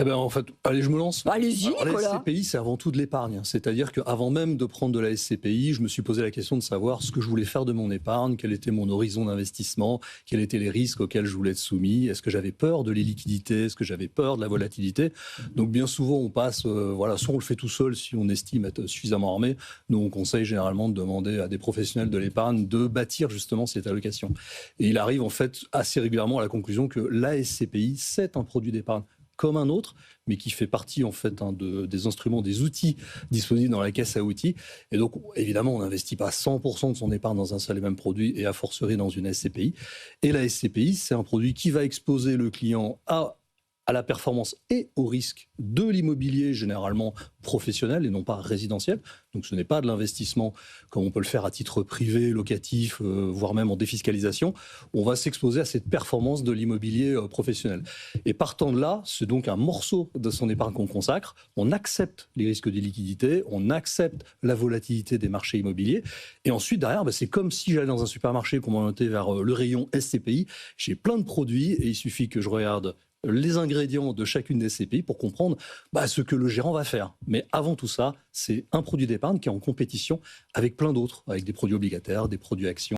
Eh ben, en fait, allez, je me lance. Allez-y, Alors, la Nicolas. SCPI, c'est avant tout de l'épargne. C'est-à-dire qu'avant même de prendre de la SCPI, je me suis posé la question de savoir ce que je voulais faire de mon épargne, quel était mon horizon d'investissement, quels étaient les risques auxquels je voulais être soumis, est-ce que j'avais peur de l'illiquidité, est-ce que j'avais peur de la volatilité. Donc bien souvent, on passe, soit on le fait tout seul si on estime être suffisamment armé. Nous, on conseille généralement de demander à des professionnels de l'épargne de bâtir justement cette allocation. Et il arrive en fait assez régulièrement à la conclusion que la SCPI, c'est un produit d'épargne comme un autre, mais qui fait partie en fait des instruments, des outils disponibles dans la caisse à outils. Et donc, évidemment, on n'investit pas 100% de son épargne dans un seul et même produit et a fortiori dans une SCPI. Et la SCPI, c'est un produit qui va exposer le client à la performance et au risque de l'immobilier généralement professionnel et non pas résidentiel. Donc ce n'est pas de l'investissement comme on peut le faire à titre privé, locatif, voire même en défiscalisation. On va s'exposer à cette performance de l'immobilier professionnel. Et partant de là, c'est donc un morceau de son épargne qu'on consacre. On accepte les risques des liquidités, on accepte la volatilité des marchés immobiliers. Et ensuite, derrière, c'est comme si j'allais dans un supermarché, qu'on m'orientait vers le rayon SCPI. J'ai plein de produits et il suffit que je regarde les ingrédients de chacune des SCPI pour comprendre ce que le gérant va faire. Mais avant tout ça, c'est un produit d'épargne qui est en compétition avec plein d'autres, avec des produits obligataires, des produits actions.